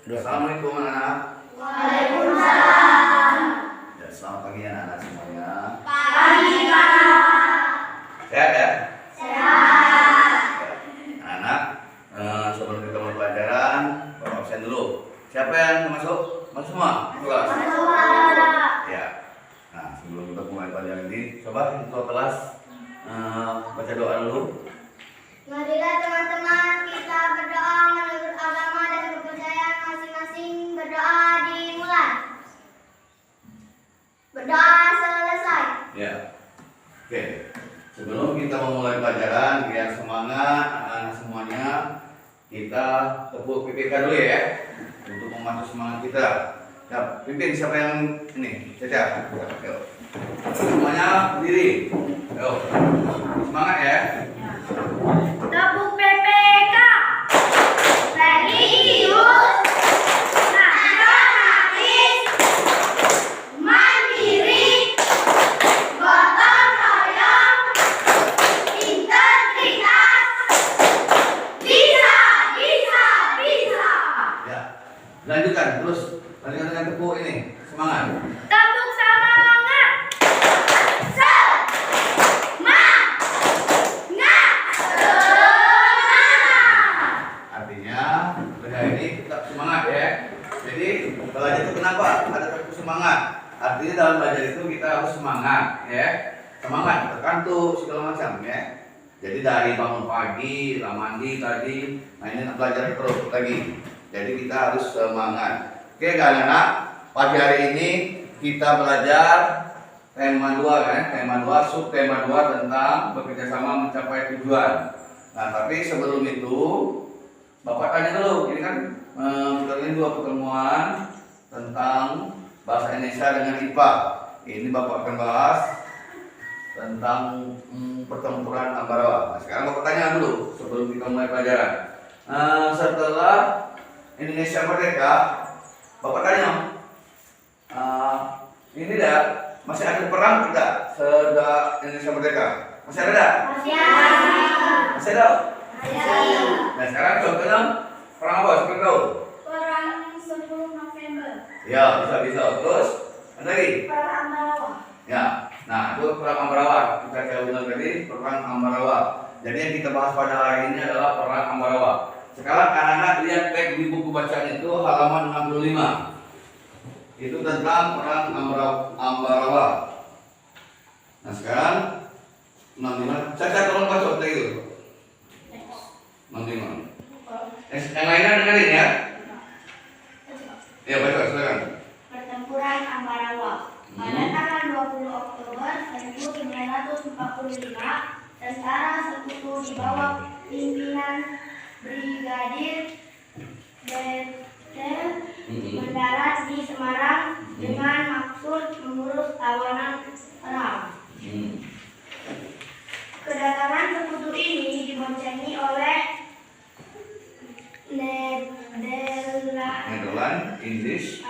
Assalamualaikum anak-anak. Waalaikumsalam. Ya, selamat pagi anak-anak semuanya. Pagi, Kak. Sehat ya? Sehat. Anak-anak, sebelum kita mulai pelajaran, Bapak absen dulu. Siapa yang masuk? Masuk semua? Kelas? Masuk, Pak. Ya. Nah, sebelum kita mulai pelajaran ini, coba ketua kelas baca doa dulu. Marilah teman-teman kita berdoa menurut agama dan kepercayaan masing-masing. Berdoa dimulai. Berdoa selesai. Ya. Oke. Sebelum kita memulai pelajaran, biar semangat anak-anak semuanya, kita tepuk PPK dulu ya, untuk memacu semangat kita. Ya, pimpin siapa yang ini? Caca. Yuk. Semuanya berdiri. Yuk. Semangat ya. Tepuk PPK. Religius, nasionalis, mandiri, gotong royong, integritas, bisa. Ya. Lanjutkan terus. Lanjutkan dengan tepuk ini. Semangat. Tepuk semangat. Artinya benda ini tetap semangat ya. Jadi belajar itu kenapa ada tepuk semangat? Artinya dalam belajar itu kita harus semangat ya. Semangat, terkantuk segala macam ya. Jadi dari bangun pagi, mandi tadi, nah ini belajar terus lagi. Jadi kita harus semangat. Oke anak-anak, pagi hari ini kita belajar tema 2 kan, tema 2, subtema 2 tentang bekerjasama mencapai tujuan. Nah tapi sebelum itu Bapak tanya dulu, ini kan kita ini 2 pertemuan tentang bahasa Indonesia dengan IPA. Ini Bapak akan bahas tentang pertempuran Ambarawa. Nah, sekarang Bapak tanya dulu sebelum kita mulai pelajaran. Setelah Indonesia merdeka, Bapak tanya, ini dah masih ada perang tidak setelah Indonesia merdeka? Masih ada tidak? Masih ada? Nah sekarang contohnya perang apa? Siapa tahu? Perang 10 November. Ya bisa. Terus ada lagi? Perang Ambarawa. Ya. Nah itu perang Ambarawa. Kita bilang tadi perang Ambarawa. Jadi yang kita bahas pada hari ini adalah perang Ambarawa. Sekarang anak-anak lihat back di buku bacaan itu halaman 65. Itu tentang perang Ambarawa. Nah sekarang 65. Caca tolong baca tadi itu. 65. Yang lainnya dengerin ya. Ya baca silakan. Pertempuran Ambarawa. Pada tanggal 20 Oktober 1945, tentara sekutu di bawah pimpinan Brigadir Bete mendarat di Semarang dengan maksud mengurus tawanan perang. Kedatangan sekutu ini diboncengi oleh Nederland, Inggris,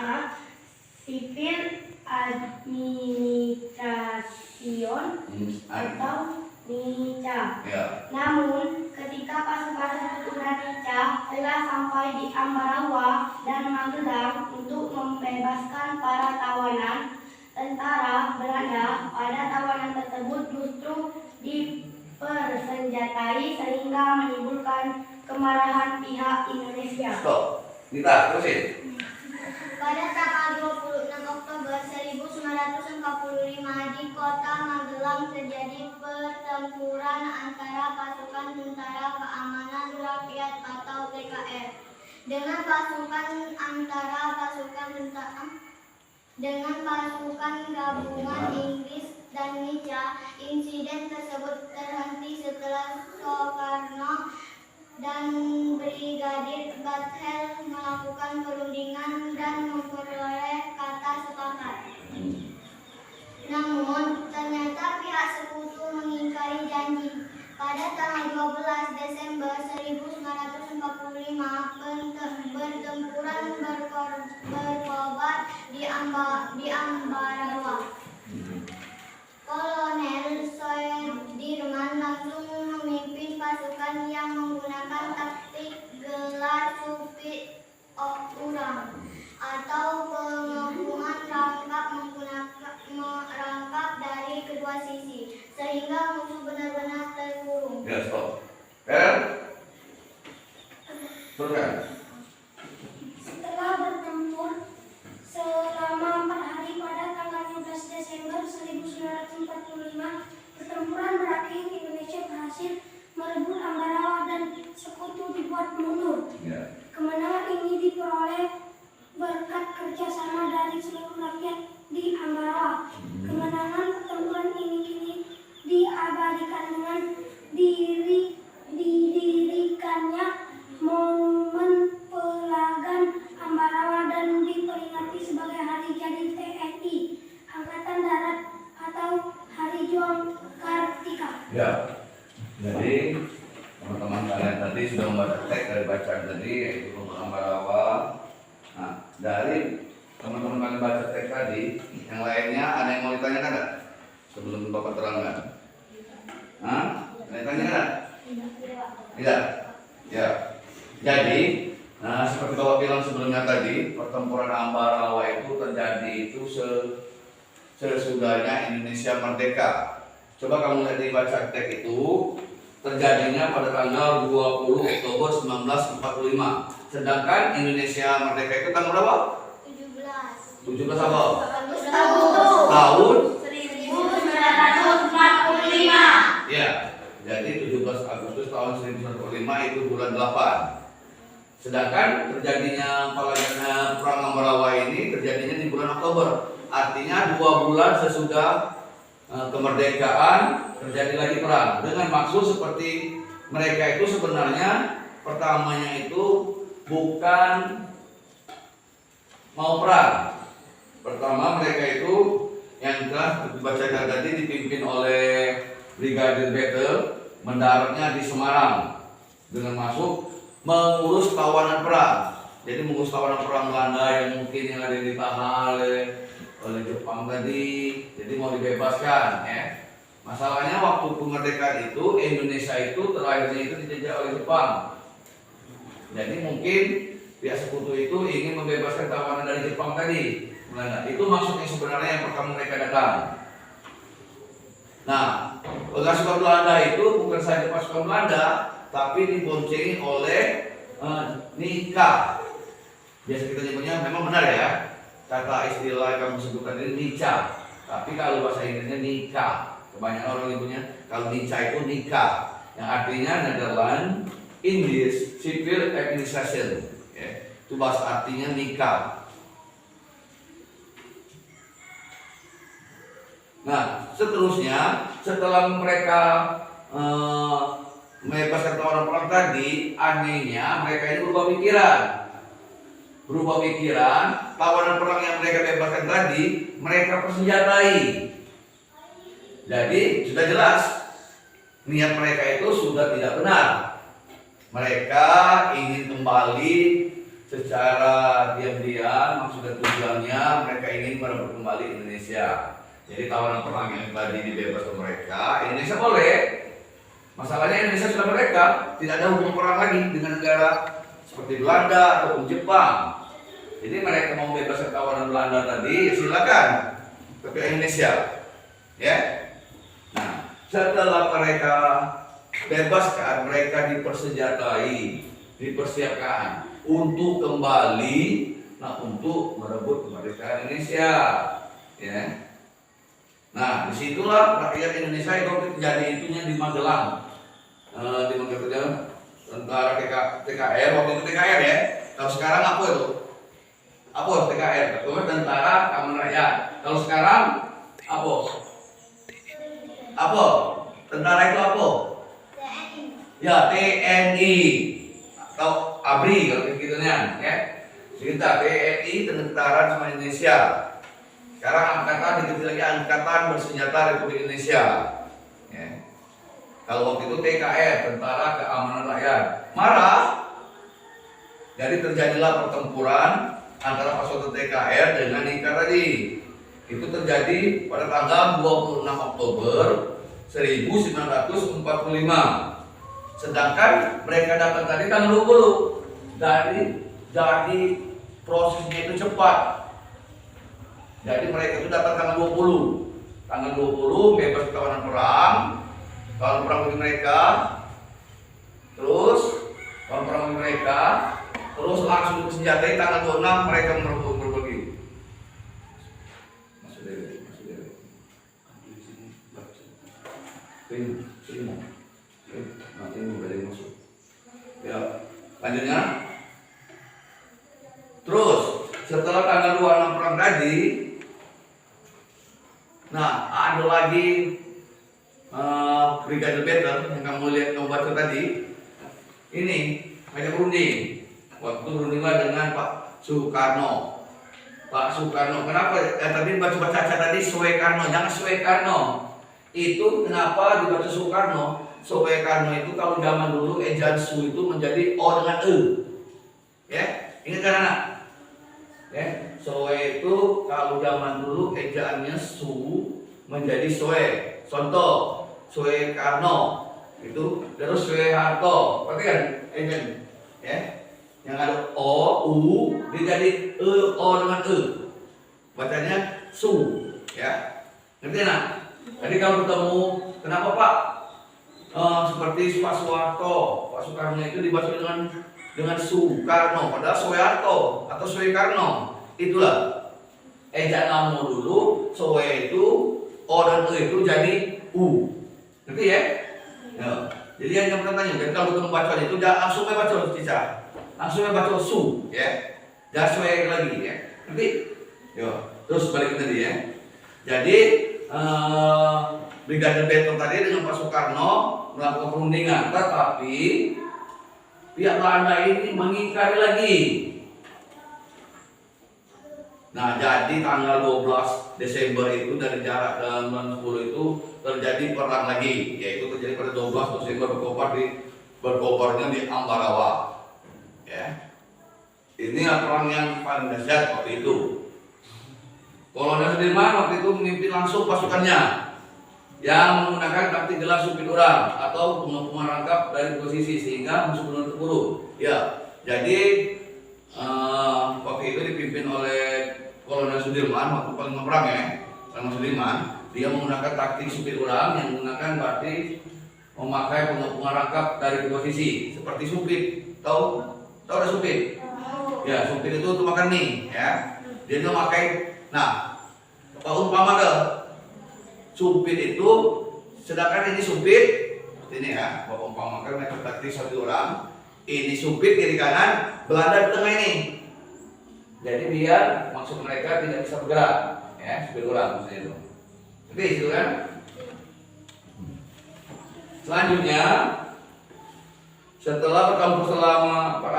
Sipil Administration atau NICA. Ya. Namun, ketika pasukan sekutu dan NICA telah sampai di Ambarawa dan Magelang untuk membebaskan para tawanan, tentara Belanda pada tawanan tersebut justru dipersenjatai sehingga menimbulkan kemarahan pihak Indonesia. Stop. Nita, terusin. Pada tanggal 26 Oktober 1945 di kota Magelang terjadi pertempuran antara pasukan Tentara Keamanan Rakyat atau TKR dengan pasukan gabungan Inggris dan NICA. Insiden tersebut terhenti setelah Soekarno dan Brigadir Bate melakukan perundingan dan memperoleh kata sepakat. Namun, ternyata pihak sekutu mengingkari janji. Pada tanggal 12 Desember 1945, pertempuran berkobar di Ambarawa. Kolonel Soedirman langsung memimpin pasukan yang menggunakan taktik gelar sehingga musuh benar-benar terkurung. Ya, stop. Kan? Teruskan. Setelah bertempur selama 4 hari pada tanggal 15 Desember 1945, pertempuran berakhir. Indonesia berhasil merebut Ambarawa dan sekutu dibuat mundur. Ya. Kemenangan ini diperoleh berkat kerjasama dari seluruh rakyat di Ambarawa. Kemenangan pertempuran ini kini diabadikan dengan didirikannya Monumen Pelagan Ambarawa dan diperingati sebagai Hari Jadi TNI Angkatan Darat atau Hari Juang Kartika. Ya. Jadi teman-teman kalian tadi sudah membaca teks dari bacaan tadi, yaitu kelompok Ambarawa. Nah, dari teman-teman kalian baca teks tadi, yang lainnya ada yang mau ditanyakan nggak? Sebelum Bapak terangkan. Hah? Ada yang tanya nggak? Tidak. Ya. Jadi, nah seperti Bapak bilang sebelumnya tadi, pertempuran Ambarawa itu terjadi itu sesudahnya Indonesia merdeka. Coba kamu lihat di baca teks itu, terjadinya pada tanggal 20 Oktober 1945. Sedangkan Indonesia merdeka itu tanggal berapa? 17 apa? Tahun 1945. ya. Jadi 17 Agustus tahun 1945 itu bulan 8. Sedangkan terjadinya perang Ambarawa ini terjadinya di bulan Oktober. Artinya 2 bulan sesudah kemerdekaan terjadi lagi perang, dengan maksud seperti mereka itu sebenarnya pertamanya itu bukan mau perang. Pertama mereka itu yang telah dibacakan tadi dipimpin oleh Brigadir Battle mendaratnya di Semarang dengan maksud mengurus tawanan perang. Jadi mengurus tawanan perang Belanda yang mungkin yang ada ditahan oleh Jepang tadi, jadi mau dibebaskan ya. Masalahnya waktu kemerdekaan itu Indonesia itu terakhirnya itu dijajah oleh Jepang. Jadi mungkin pihak sekutu itu ingin membebaskan tawanan dari Jepang tadi. Belanda. Itu maksudnya sebenarnya yang pertama mereka datang. Nah, pasukan Belanda itu bukan saja pasukan Belanda, tapi diboncengi oleh Nika. Biasa kita nyebutnya memang benar ya. Kata istilah yang kamu sebutkan ini Nica, tapi kalau bahasa Inggrisnya Nika. Kebanyakan orang nyebutnya kalau Nica itu Nika, yang artinya Netherlands Indies Civil Administration. Itu bahasa artinya Nika. Nah, seterusnya setelah mereka membebaskan tawanan perang tadi, anehnya mereka ini berubah pikiran, tawanan perang yang mereka bebaskan tadi mereka persenjatai. Jadi sudah jelas niat mereka itu sudah tidak benar. Mereka ingin kembali secara diam-diam, maksud dan tujuannya mereka ingin merebut kembali Indonesia. Jadi tawanan perang yang tadi dibebaskan mereka, Indonesia boleh. Masalahnya Indonesia sudah merdeka, tidak ada hubungan perang lagi dengan negara seperti Belanda ataupun Jepang. Jadi mereka mau bebaskan tawanan Belanda tadi, silakan ke pihak Indonesia, ya. Nah, setelah mereka bebaskan, mereka dipersenjatai, dipersiapkan untuk kembali, untuk merebut kemerdekaan Indonesia, ya. Nah, disitulah rakyat Indonesia itu terjadi itunya di Magelang, tentara TKR, waktu itu TKR ya. Kalau sekarang apa itu? Apa TKR? Tentara Keamanan Rakyat. Kalau sekarang apa? Apa? Tentara itu apa? TNI. Ya, TNI atau ABRI kalau begitunya, ya. Kita TNI Tentara Nasional Indonesia. Sekarang angkatan diganti lagi Angkatan Bersenjata Republik Indonesia. Ya. Kalau waktu itu TKR, Tentara Keamanan Rakyat, marah. Jadi terjadilah pertempuran antara pasukan TKR dengan Nika tadi. Itu terjadi pada tanggal 26 Oktober 1945. Sedangkan mereka datang tadi tanggal 20. Jadi prosesnya itu cepat. Jadi mereka itu datang tanggal 20. tanggal 20 bebas tawanan perang, tawanan perang bagi mereka, terus tawanan perang bagi mereka, terus langsung senjatai tanggal 26 mereka berbagi. Masuk dari. Sini mau. Nanti mulai masuk. Ya, lanjutnya. Terus setelah tanggal 26 perang tadi, nah ada lagi Brigade Battle yang kamu baca tadi. Ini ada berunding. Waktu berundinglah dengan Pak Soekarno. Pak Soekarno, kenapa? Tadi baca tadi Soekarno, jangan Soekarno. Itu kenapa dibaca Soekarno? Soekarno itu kalau zaman dulu ejaan su itu menjadi o dengan e. Ya, ingat kan anak? Ya, soe itu kalau zaman dulu ejaannya su menjadi soe. Contoh, Soekarno itu terus Soeharto. Perhatikan ejaan, ya. Yang ada o, u, dia jadi e, o dengan e. Bacanya su, ya. Ngerti nak? Jadi kalau ketemu, kenapa Pak? Seperti Pak Soeharto, Pak Soekarno itu dibaca dengan Soekarno, padahal Soeharto atau Soekarno. Itulah ejaan nama dulu. Soe itu o dan e itu jadi u. Ngerti ya? Ya. Jadi yang bertanya, jadi kalau ketemu bacaan itu jangan langsung baca cica, langsung baca su, ya. Jangan soe lagi, ya. Ngerti? Yo. Terus balik ke tadi ya. Jadi Brigade Battle tadi dengan Pak Soekarno melakukan perundingan, tetapi pihak Belanda ini mengingkari lagi. Nah, jadi tanggal 12 Desember itu dari jarak tahun 10 itu terjadi perang lagi, yaitu terjadi pada 12 Desember berkobarnya di Ambarawa. Ya. Ini perang yang paling dahsyat waktu itu. Kolonel Sudirman waktu itu memimpin langsung pasukannya yang menggunakan taktik gelar supit orang atau pengepungan rangkap dari posisi sehingga musuh benar terburu. Ya, jadi waktu itu dipimpin oleh Kolonel Sudirman waktu paling perang ya, Kolonel Sudirman. Dia menggunakan taktik supit orang yang menggunakan berarti memakai pengepungan rangkap dari posisi seperti supit. Tahu ada supit? Ya, supit itu untuk makan mie, ya. Dia memakai. Nah, kalau umpama supit itu, sedangkan ini supit, ini ya, bapak umpamakan metode taktik satu orang, ini supit kiri kanan, Belanda di tengah ini. Jadi biar maksud mereka tidak bisa bergerak, ya, supit orang maksudnya itu. Oke, itu kan. Selanjutnya, setelah bertempur selama 4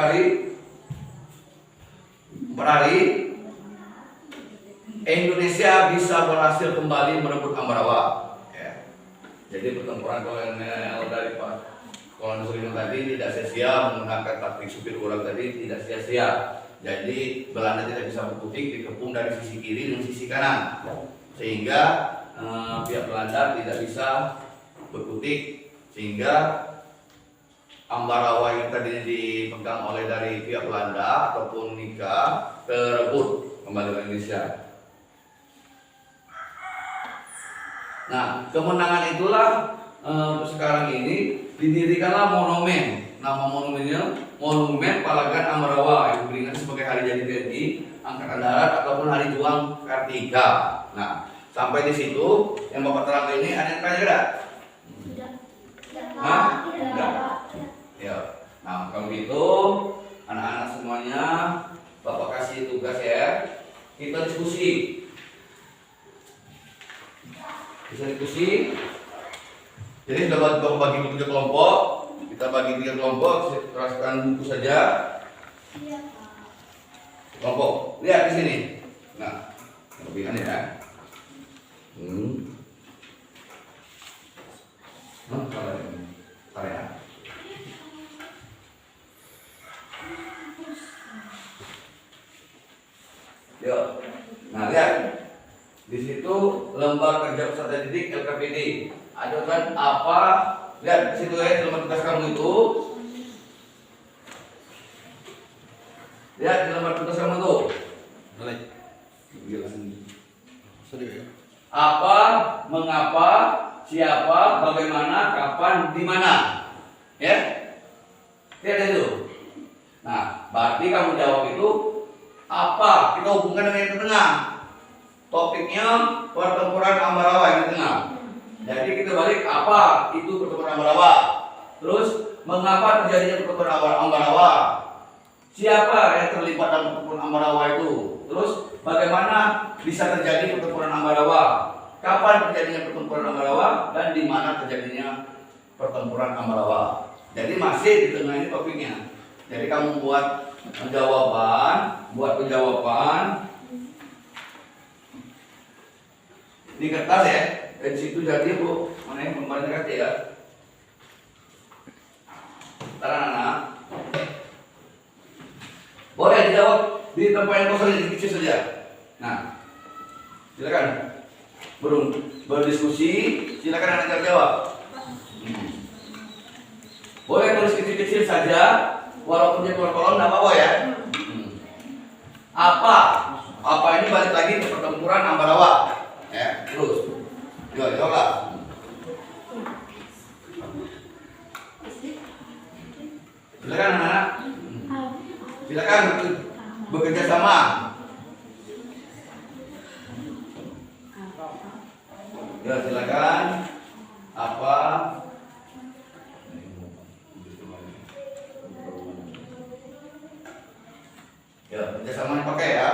hari, Indonesia bisa berhasil kembali merebut Ambarawa. Ya. Jadi pertempuran kolonel dari Pak Kolonel Sudirman tadi tidak sia-sia, menggunakan taktik supir orang tadi tidak sia-sia. Jadi Belanda tidak bisa berkutik, dikepung dari sisi kiri dan sisi kanan, sehingga pihak Belanda tidak bisa berkutik, sehingga Ambarawa yang tadi dipegang oleh dari pihak Belanda ataupun Nika terebut kembali ke Indonesia. Nah, kemenangan itulah sekarang ini didirikanlah monumen. Nama monumennya Monumen Palagan Ambarawa yang diperingati sebagai hari jadi TNI Angkatan Darat ataupun Hari Juang Kartika. Nah, sampai di situ yang Bapak terang ini ada yang tanya enggak? Hah? Enggak. Ya. Nah, kalau gitu anak-anak semuanya Bapak kasih tugas ya. Kita diskusi. Bisa diskusi. Jadi sudah Bapak bagi 3 kelompok. Kita bagi 3 kelompok, serahkan buku saja. Kelompok. Lihat di sini. Nah, lebihan ya. Ya. Yuk. Nah, lihat. Di situ lembar kerja peserta didik LKPD. Ada kan apa? Lihat di situ ya, lembar tugas kamu itu. Lihat di lembar tugas kamu itu. Apa mengapa, siapa, bagaimana, kapan, di mana. Ya? Lihat itu. Nah, berarti kamu jawab itu apa? Kita hubungkan dengan yang di tengah. Topiknya pertempuran Ambarawa yang di tengah. Jadi kita balik apa itu pertempuran Ambarawa. Terus mengapa terjadinya pertempuran Ambarawa? Siapa yang terlibat dalam pertempuran Ambarawa itu? Terus bagaimana bisa terjadi pertempuran Ambarawa? Kapan terjadinya pertempuran Ambarawa dan di mana terjadinya pertempuran Ambarawa? Jadi masih di tengah ini topiknya. Jadi kamu buat penjawaban di kertas ya. Di situ jadi bu, mana yang kemarin dekat ya? Taran anak. Boleh dijawab di tempat yang kosong di kecil saja. Nah, silakan. Berdiskusi, silakan anak jawab. Boleh tulis kecil-kecil saja, walaupun dia keluar kolom, tidak apa-apa ya. Apa ini balik lagi ke pertempuran Ambarawa. Ya, terus. Jawab. Silakan anak-anak. Silakan bekerja sama. Ya, silakan. Apa? Ya, kerjasama dipakai ya.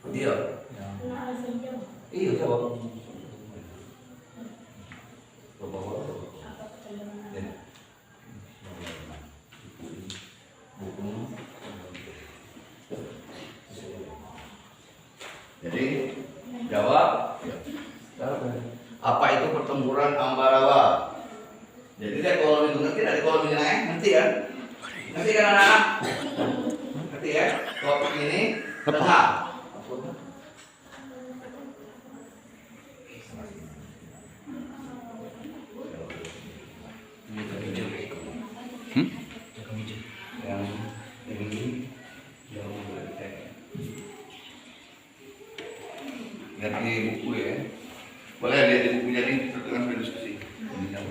Dia. Iya, jawab. Jadi jawab. Apa itu pertempuran Ambarawa? Jadi lihat kolom itu ngerti, dari kolom ini naik, ngerti kan? Ngerti kan anak-anak? Ngerti ya? Topik ini tengah. Lihat di buku ya. Boleh lihat di buku, jadi tertulis berdiskusi. Lihat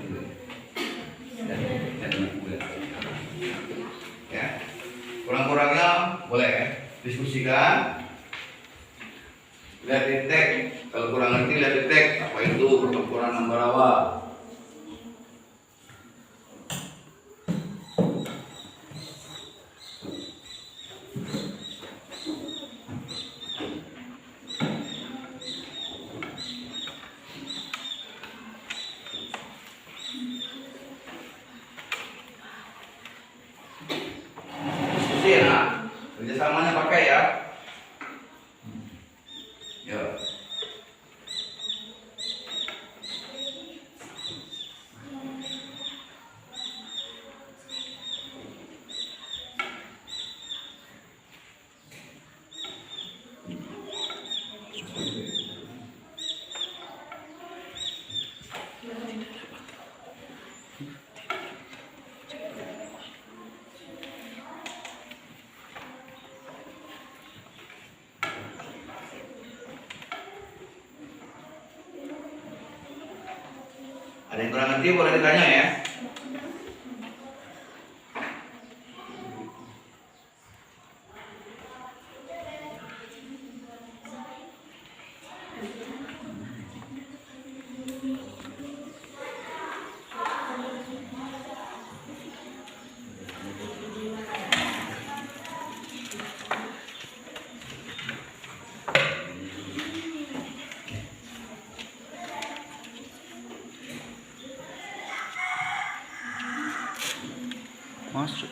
di buku ya. Kurang-kurangnya boleh ya. Diskusikan. Lihat di teks. Kalau kurang ngerti lihat di teks. Apa itu pertempuran Ambarawa? Ya, kerjasamanya pakai ya. Ya. Ada yang kurang ngerti boleh ditanya ya. Masuk.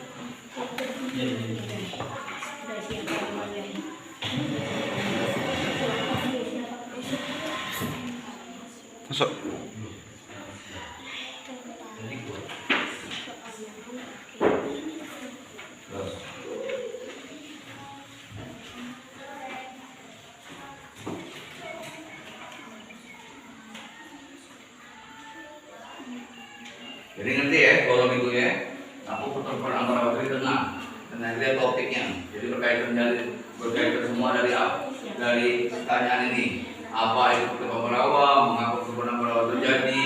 Masuk. Jadi ngerti ya kalau gitu ya. Aku pertempuran Ambarawa di tengah. Dan lihat topiknya. Jadi berkaitan semua dari pertanyaan ini. Apa itu pertempuran Ambarawa? Mengapa pertempuran Ambarawa terjadi?